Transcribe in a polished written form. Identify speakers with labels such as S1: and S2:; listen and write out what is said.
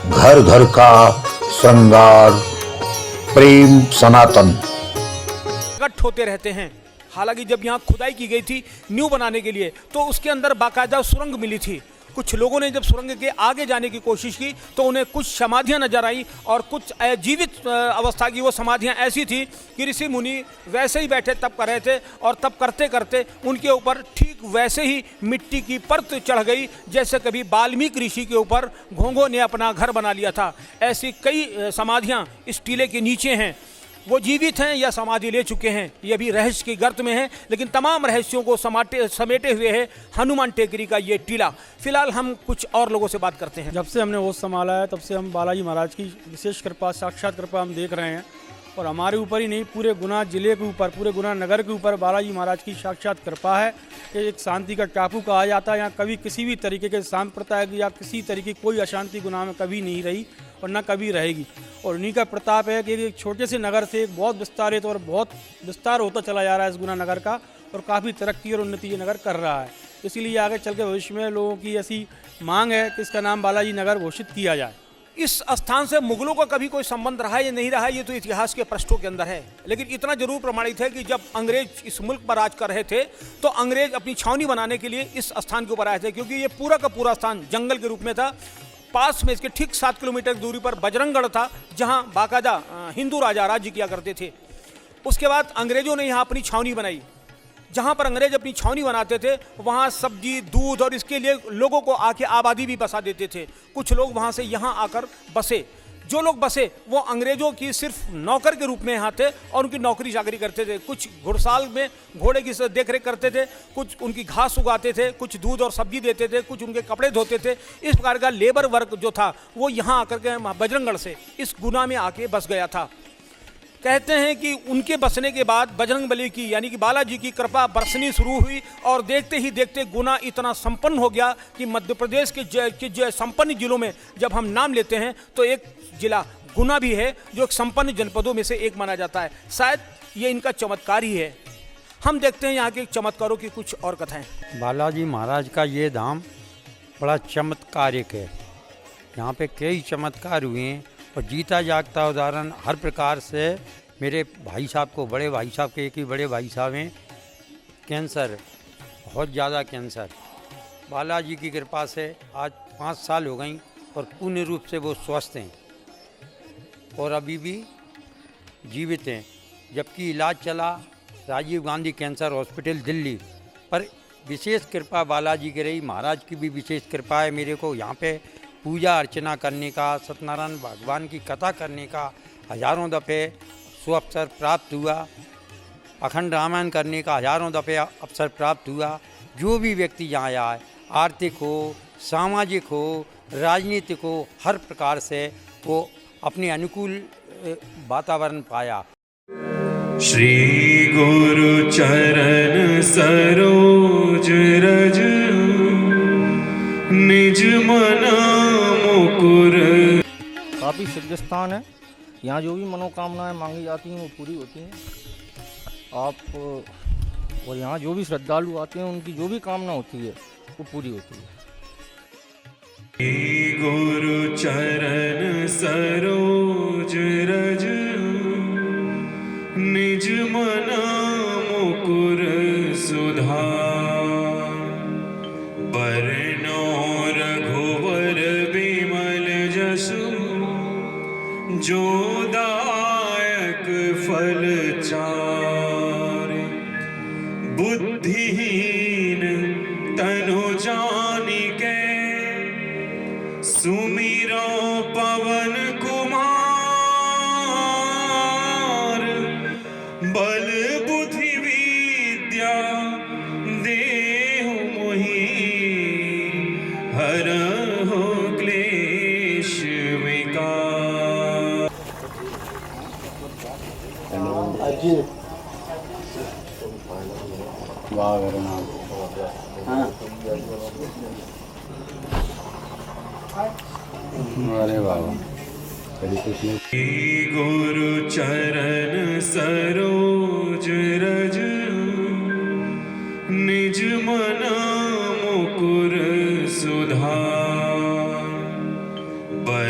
S1: घर घर का श्रृंगार, प्रेम सनातन।
S2: गठ होते रहते हैं। हालांकि जब यहाँ खुदाई की गई थी न्यू बनाने के लिए तो उसके अंदर बाकायदा सुरंग मिली थी। कुछ लोगों ने जब सुरंग के आगे जाने की कोशिश की तो उन्हें कुछ समाधियां नजर आई और कुछ जीवित अवस्था की वो समाधियां ऐसी थी कि ऋषि मुनि वैसे ही बैठे तप कर रहे थे और तप करते करते उनके ऊपर ठीक वैसे ही मिट्टी की परत चढ़ गई जैसे कभी वाल्मीकि ऋषि के ऊपर घोंघों ने अपना घर बना लिया था। ऐसी कई समाधियां इस टीले के नीचे हैं। वो जीवित हैं या समाधि ले चुके हैं, ये अभी रहस्य की गर्त में है, लेकिन तमाम रहस्यों को समेटे हुए है हनुमान टेकरी का ये टीला। फिलहाल हम कुछ और लोगों से बात करते हैं।
S3: जब से हमने होश संभाला है तब से हम बालाजी महाराज की विशेष कृपा, साक्षात कृपा हम देख रहे हैं और हमारे ऊपर ही नहीं पूरे गुना जिले के ऊपर, पूरे गुना नगर के ऊपर बालाजी महाराज की साक्षात कृपा है कि एक शांति का टापू कहा जाता है। यहाँ कभी किसी भी तरीके के सांप्रदायिक या किसी तरीके की कोई अशांति गुना में कभी नहीं रही और न कभी रहेगी। और उन्हीं का प्रताप है कि एक छोटे से नगर से एक बहुत विस्तारित और बहुत विस्तार होता चला जा रहा है इस गुना नगर का और काफ़ी तरक्की और उन्नति ये नगर कर रहा है। इसीलिए आगे चल के भविष्य में लोगों की ऐसी मांग है कि इसका नाम बालाजी नगर घोषित किया जाए।
S2: इस स्थान से मुगलों का कभी कोई संबंध रहा है या नहीं रहा, ये तो इतिहास के पृष्ठों के अंदर है, लेकिन इतना जरूर प्रमाणित है कि जब अंग्रेज इस मुल्क पर राज कर रहे थे तो अंग्रेज अपनी छावनी बनाने के लिए इस स्थान के ऊपर आए थे, क्योंकि ये पूरा का पूरा स्थान जंगल के रूप में था। पास में इसके ठीक 7 किलोमीटर की दूरी पर बजरंगगढ़ था जहां बाकायदा हिंदू राजा राज्य किया करते थे। उसके बाद अंग्रेजों ने यहाँ अपनी छावनी बनाई। जहाँ पर अंग्रेज अपनी छावनी बनाते थे वहाँ सब्जी, दूध और इसके लिए लोगों को आके आबादी भी बसा देते थे। कुछ लोग वहाँ से यहाँ आकर बसे। जो लोग बसे वो अंग्रेजों की सिर्फ नौकर के रूप में यहाँ थे और उनकी नौकरी चाकरी करते थे। कुछ घुड़साल में घोड़े की देखरेख करते थे, कुछ उनकी घास उगाते थे, कुछ दूध और सब्जी देते थे, कुछ उनके कपड़े धोते थे। इस प्रकार का लेबर वर्क जो था वो यहाँ आकर के बजरंगगढ़ से इस गुना में आके बस गया था। कहते हैं कि उनके बसने के बाद बजरंगबली की यानी कि बालाजी की कृपा बरसनी शुरू हुई और देखते ही देखते गुना इतना संपन्न हो गया कि मध्य प्रदेश के संपन्न जिलों में जब हम नाम लेते हैं तो एक जिला गुना भी है जो एक संपन्न जनपदों में से एक माना जाता है। शायद ये इनका चमत्कार ही है। हम देखते हैं यहाँ के चमत्कारों की कुछ और कथाएं।
S4: बालाजी महाराज का ये धाम बड़ा चमत्कारिक है। यहाँ पे कई चमत्कार हुए हैं और जीता जागता उदाहरण हर प्रकार से। मेरे भाई साहब को, बड़े भाई साहब के एक ही बड़े भाई साहब हैं, कैंसर, बहुत ज़्यादा कैंसर। बालाजी की कृपा से आज 5 साल हो गई और पूर्ण रूप से वो स्वस्थ हैं और अभी भी जीवित हैं। जबकि इलाज चला राजीव गांधी कैंसर हॉस्पिटल दिल्ली, पर विशेष कृपा बालाजी की रही। महाराज की भी विशेष कृपा है। मेरे को यहाँ पे पूजा अर्चना करने का, सत्यनारायण भगवान की कथा करने का हजारों दफ़े सुअवसर प्राप्त हुआ। अखंड रामायण करने का हजारों दफ़े अवसर प्राप्त हुआ। जो भी व्यक्ति यहाँ आए, आर्थिक हो, सामाजिक हो, राजनीतिक हो, हर प्रकार से वो अपने अनुकूल वातावरण पाया।
S5: श्री गुरु चरण सरोज रज निज मना मुकुर।
S6: काफ़ी सिद्ध स्थान है। यहाँ जो भी मनोकामनाएं मांगी जाती हैं वो पूरी होती हैं। आप और यहाँ जो भी श्रद्धालु आते हैं उनकी जो भी कामना होती है वो पूरी होती है।
S5: गुरु चरण सरोज रज निज मना मुकुर सुधार। बरनो रघुवर बिमल जसु जो दायक फल चारि। बुद्धिहीन तनु जानिके सुमिरो पवन कुमार। बल बुद्धि विद्या देहु मोहि हरहु क्लेश विकार।
S4: अरे बाबा,
S5: गुरु चरण सरोज रज निज मना